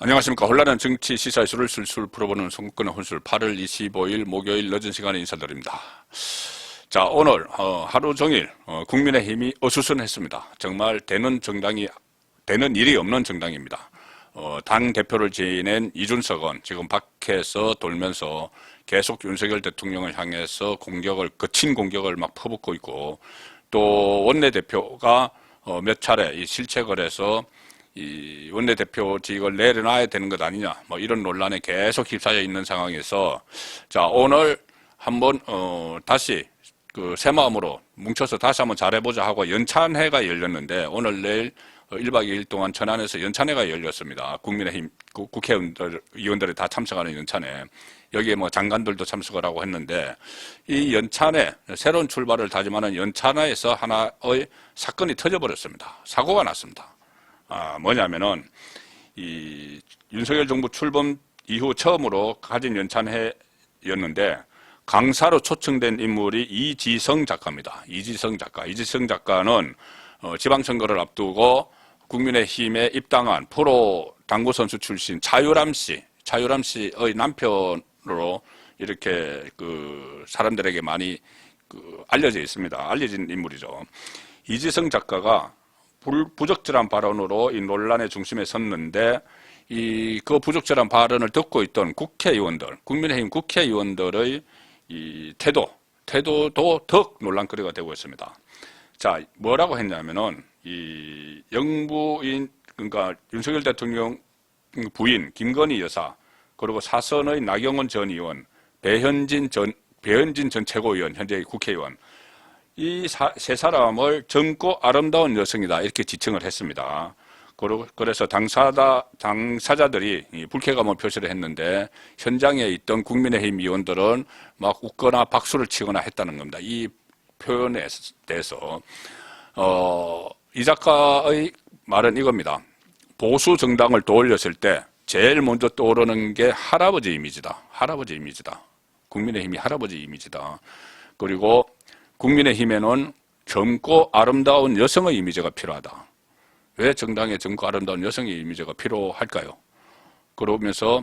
안녕하십니까. 혼란한 정치 시사 이슈를 술술 풀어보는 송근의 혼술 8월 25일 목요일 늦은 시간에 인사드립니다. 자, 오늘 하루 종일 국민의힘이 어수선했습니다. 정말 되는 일이 없는 정당입니다. 당 대표를 지낸 이준석은 지금 밖에서 돌면서 계속 윤석열 대통령을 향해서 거친 공격을 막 퍼붓고 있고, 또 원내대표가 몇 차례 이 실책을 해서 이 원내대표직을 내려놔야 되는 것 아니냐, 뭐 이런 논란에 계속 휩싸여 있는 상황에서, 자, 오늘 한번 다시 새 마음으로 뭉쳐서 다시 한번 잘해보자 하고 연찬회가 열렸는데, 오늘 내일 1박 2일 동안 천안에서 연찬회가 열렸습니다. 국민의힘 국회의원들이 다 참석하는 연찬회. 여기에 뭐 장관들도 참석을 하고 했는데, 이 연찬회, 새로운 출발을 다짐하는 연찬회에서 하나의 사건이 터져버렸습니다. 사고가 났습니다. 뭐냐면은, 이 윤석열 정부 출범 이후 처음으로 가진 연찬회였는데, 강사로 초청된 인물이 이지성 작가입니다. 이지성 작가는 지방선거를 앞두고 국민의힘에 입당한 프로 당구선수 출신 차유람 씨의 남편으로 이렇게 사람들에게 많이 알려져 있습니다. 알려진 인물이죠. 이지성 작가가 부적절한 발언으로 이 논란의 중심에 섰는데, 그 부적절한 발언을 듣고 있던 국민의힘 국회의원들의 이 태도도 더욱 논란거리가 되고 있습니다. 자, 뭐라고 했냐면은, 이 영부인, 그러니까 윤석열 대통령 부인 김건희 여사, 그리고 사선의 나경원 전 의원, 배현진 전 최고위원, 현재 국회의원, 이 세 사람을 젊고 아름다운 여성이다, 이렇게 지칭을 했습니다. 그래서 당사자들이 불쾌감을 표시를 했는데, 현장에 있던 국민의힘 의원들은 막 웃거나 박수를 치거나 했다는 겁니다. 이 표현에 대해서 이 작가의 말은 이겁니다. 보수 정당을 떠올렸을 때 제일 먼저 떠오르는 게 할아버지 이미지다. 국민의힘이 할아버지 이미지다. 그리고 국민의힘에는 젊고 아름다운 여성의 이미지가 필요하다. 왜 정당에 젊고 아름다운 여성의 이미지가 필요할까요? 그러면서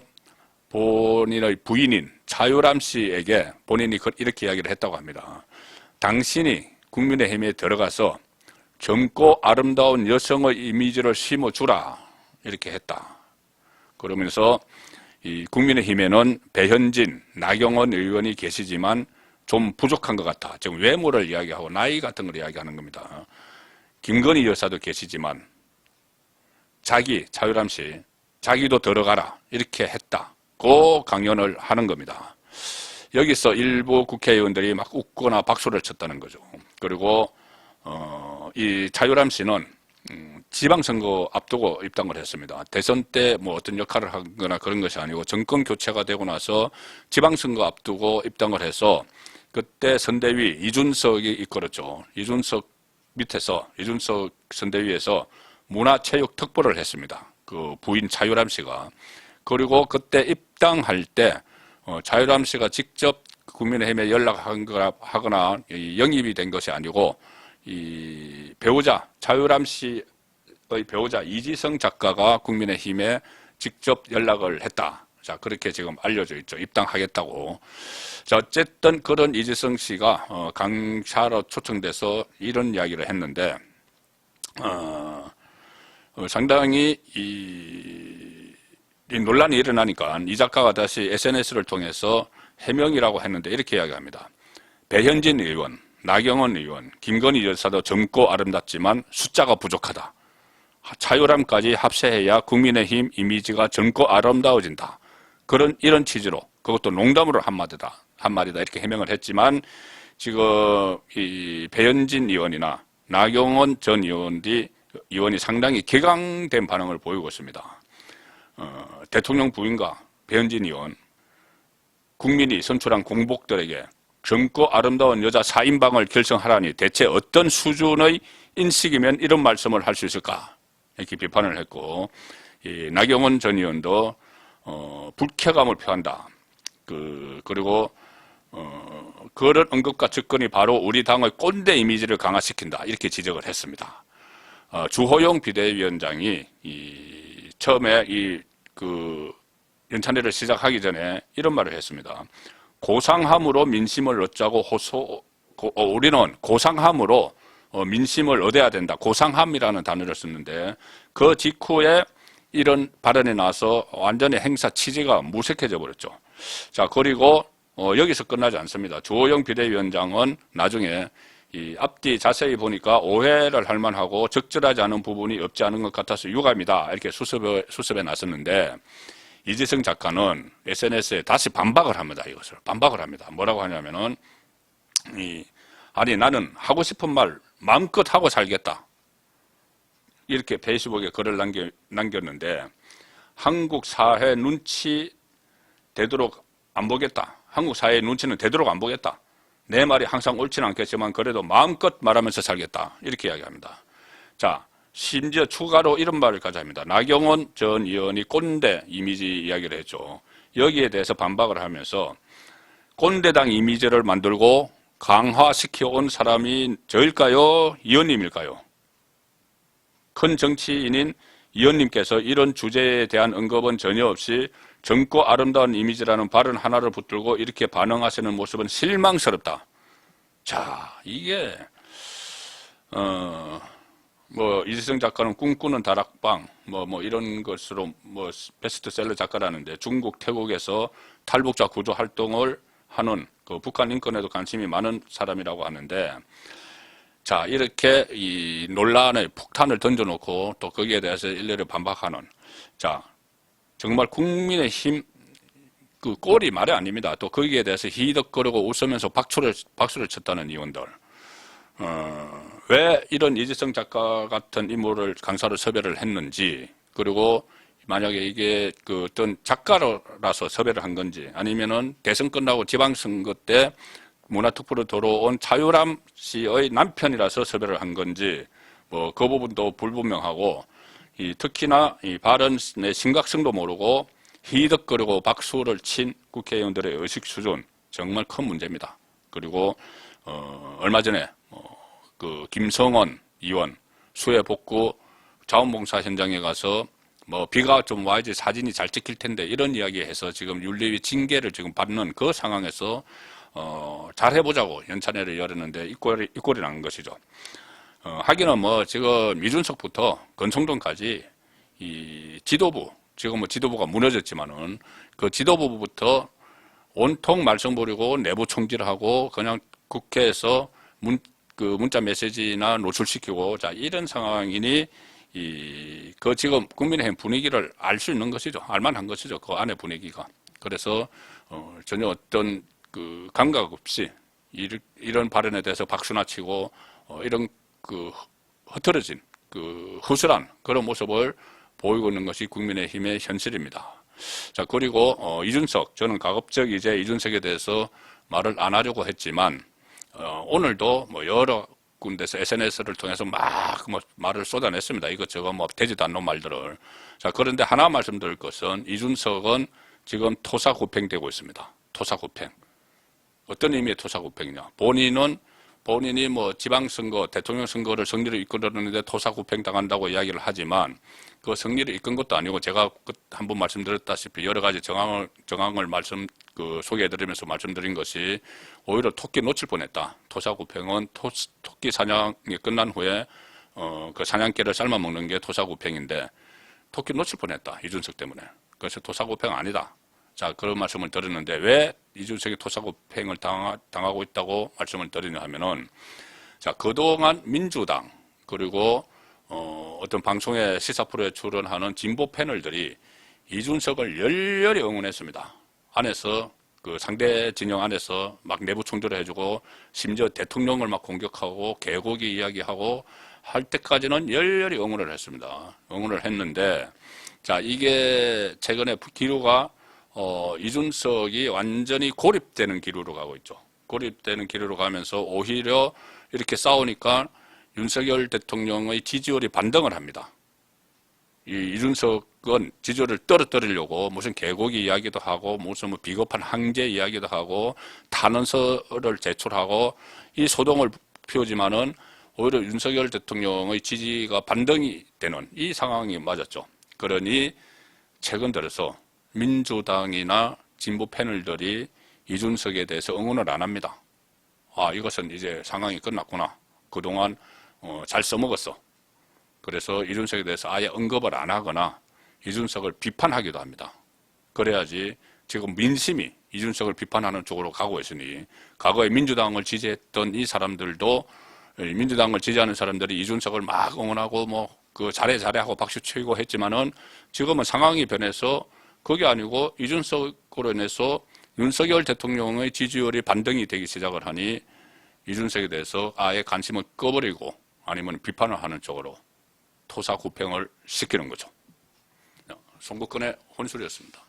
본인의 부인인 차유람 씨에게 본인이 이렇게 이야기를 했다고 합니다. 당신이 국민의힘에 들어가서 젊고 아름다운 여성의 이미지를 심어주라, 이렇게 했다. 그러면서 이 국민의힘에는 배현진, 나경원 의원이 계시지만 좀 부족한 것 같아. 지금 외모를 이야기하고 나이 같은 걸 이야기하는 겁니다. 김건희 여사도 계시지만 차유람 씨, 자기도 들어가라, 이렇게 했다고 강연을 하는 겁니다. 여기서 일부 국회의원들이 막 웃거나 박수를 쳤다는 거죠. 그리고 이 차유람 씨는 지방선거 앞두고 입당을 했습니다. 대선 때 뭐 어떤 역할을 하거나 그런 것이 아니고, 정권 교체가 되고 나서 지방선거 앞두고 입당을 해서, 그때 선대위 이준석이 이끌었죠. 이준석 선대위에서 문화체육 특보를 했습니다. 그 부인 차유람 씨가. 그리고 그때 입당할 때 차유람 씨가 직접 국민의힘에 연락하거나 영입이 된 것이 아니고, 이 차유람 씨의 배우자 이지성 작가가 국민의힘에 직접 연락을 했다. 자, 그렇게 지금 알려져 있죠. 입당하겠다고. 자, 어쨌든 그런 이지성 씨가 강사로 초청돼서 이런 이야기를 했는데, 상당히 이 논란이 일어나니까 이 작가가 다시 SNS를 통해서 해명이라고 했는데, 이렇게 이야기합니다. 배현진 의원, 나경원 의원, 김건희 여사도 젊고 아름답지만 숫자가 부족하다. 차유람까지 합세해야 국민의힘 이미지가 젊고 아름다워진다. 이런 취지로, 그것도 농담으로 한마디다, 이렇게 해명을 했지만, 지금 이 배현진 의원이나 나경원 전 의원이 상당히 격앙된 반응을 보이고 있습니다. 대통령 부인과 배현진 의원, 국민이 선출한 공복들에게 젊고 아름다운 여자 4인방을 결성하라니 대체 어떤 수준의 인식이면 이런 말씀을 할 수 있을까? 이렇게 비판을 했고, 이 나경원 전 의원도 불쾌감을 표한다. 그리고 그런 언급과 접근이 바로 우리 당의 꼰대 이미지를 강화시킨다, 이렇게 지적을 했습니다. 주호영 비대위원장이 처음에 그 연찬회를 시작하기 전에 이런 말을 했습니다. 고상함으로 민심을 얻자고 우리는 고상함으로 민심을 얻어야 된다. 고상함이라는 단어를 썼는데 그 직후에 이런 발언이 나서 완전히 행사 취지가 무색해져 버렸죠. 자, 그리고 여기서 끝나지 않습니다. 주호영 비대위원장은 나중에 이 앞뒤 자세히 보니까 오해를 할 만하고 적절하지 않은 부분이 없지 않은 것 같아서 유감이다. 이렇게 수습에 나섰는데 이지성 작가는 SNS에 다시 반박을 합니다. 이것을 반박을 합니다. 뭐라고 하냐면은 아니 나는 하고 싶은 말 마음껏 하고 살겠다. 이렇게 페이스북에 글을 남겼는데 한국 사회 눈치 되도록 안 보겠다. 한국 사회의 눈치는 되도록 안 보겠다. 내 말이 항상 옳지는 않겠지만 그래도 마음껏 말하면서 살겠다. 이렇게 이야기합니다. 자, 심지어 추가로 이런 말을까지 합니다. 나경원 전 의원이 꼰대 이미지 이야기를 했죠. 여기에 대해서 반박을 하면서 꼰대당 이미지를 만들고 강화시켜온 사람이 저일까요? 의원님일까요? 큰 정치인인 의원님께서 이런 주제에 대한 언급은 전혀 없이 젊고 아름다운 이미지라는 발언 하나를 붙들고 이렇게 반응하시는 모습은 실망스럽다. 자, 이게 이지성 작가는 꿈꾸는 다락방 뭐 이런 것으로 베스트셀러 작가라는데 중국, 태국에서 탈북자 구조 활동을 하는 그 북한 인권에도 관심이 많은 사람이라고 하는데 자, 이렇게 이 논란의 폭탄을 던져놓고 또 거기에 대해서 일일이 반박하는 자, 정말 국민의힘 그 꼴이 말이 아닙니다. 또 거기에 대해서 히덕거리고 웃으면서 박수를 쳤다는 의원들. 왜 이런 이지성 작가 같은 인물을 강사로 섭외를 했는지, 그리고 만약에 이게 그 어떤 작가라서 섭외를 한 건지, 아니면은 대선 끝나고 지방선거 때 문화특보로 들어온 차유람 씨의 남편이라서 섭외를 한 건지, 그 부분도 불분명하고, 특히나 이 발언의 심각성도 모르고 히덕거리고 박수를 친 국회의원들의 의식 수준 정말 큰 문제입니다. 그리고 얼마 전에 그 김성원 의원 수해 복구 자원봉사 현장에 가서 비가 좀 와야지 사진이 잘 찍힐 텐데 이런 이야기해서 지금 윤리위 징계를 지금 받는 그 상황에서 잘 해보자고 연찬회를 열었는데 이 꼴이 난 것이죠. 하기는 지금 이준석부터 권성동까지 이 지도부, 지금 지도부가 무너졌지만은 그 지도부부터 온통 말썽 부리고 내부 총질하고 그냥 국회에서 문자 메시지나 노출시키고 자, 이런 상황이니 그 지금 국민의힘 분위기를 알 수 있는 것이죠. 알만한 것이죠. 그 안의 분위기가. 그래서 전혀 어떤 그 감각 없이 이런 발언에 대해서 박수나 치고 이런 그 흐트러진 그 허술한 그런 모습을 보이고 있는 것이 국민의힘의 현실입니다. 자, 그리고 이준석, 저는 가급적 이제 이준석에 대해서 말을 안 하려고 했지만 오늘도 여러 군데서 SNS를 통해서 막 말을 쏟아냈습니다. 이것저것 되지도 않는 말들을. 자, 그런데 하나 말씀드릴 것은 이준석은 지금 토사구팽되고 있습니다. 토사구팽. 어떤 의미의 토사구팽이냐? 본인이 지방선거, 대통령 선거를 승리를 이끌었는데 토사구팽 당한다고 이야기를 하지만 그 승리를 이끈 것도 아니고 제가 한번 말씀드렸다시피 여러 가지 정황을 소개해드리면서 말씀드린 것이 오히려 토끼 놓칠 뻔했다. 토사구팽은 토끼 사냥이 끝난 후에 그 사냥개를 삶아 먹는 게 토사구팽인데 토끼 놓칠 뻔했다. 이준석 때문에. 그래서 토사구팽 아니다. 자, 그런 말씀을 드렸는데 왜 이준석이 토사구팽을 당하고 있다고 말씀을 드리냐 하면은 자, 그동안 민주당 그리고 어떤 방송의 시사 프로에 출연하는 진보 패널들이 이준석을 열렬히 응원했습니다. 안에서 그 상대 진영 안에서 막 내부 총질을 해주고 심지어 대통령을 막 공격하고 개고기 이야기하고 할 때까지는 열렬히 응원을 했습니다. 응원을 했는데 자, 이게 최근에 기류가 이준석이 완전히 고립되는 기류로 가고 있죠. 고립되는 기류로 가면서 오히려 이렇게 싸우니까 윤석열 대통령의 지지율이 반등을 합니다. 이준석은 지지율을 떨어뜨리려고 무슨 개고기 이야기도 하고 무슨 비겁한 항제 이야기도 하고 탄원서를 제출하고 이 소동을 피우지만은 오히려 윤석열 대통령의 지지가 반등이 되는 이 상황이 맞았죠. 그러니 최근 들어서 민주당이나 진보 패널들이 이준석에 대해서 응원을 안 합니다. 아, 이것은 이제 상황이 끝났구나. 그동안 잘 써먹었어. 그래서 이준석에 대해서 아예 언급을 안 하거나 이준석을 비판하기도 합니다. 그래야지 지금 민심이 이준석을 비판하는 쪽으로 가고 있으니 과거에 민주당을 지지했던 이 사람들도 민주당을 지지하는 사람들이 이준석을 막 응원하고 잘해 하고 박수 치고 했지만은 지금은 상황이 변해서 그게 아니고 이준석으로 인해서 윤석열 대통령의 지지율이 반등이 되기 시작을 하니 이준석에 대해서 아예 관심을 꺼버리고 아니면 비판을 하는 쪽으로 토사구팽을 시키는 거죠. 송국근의 혼술이었습니다.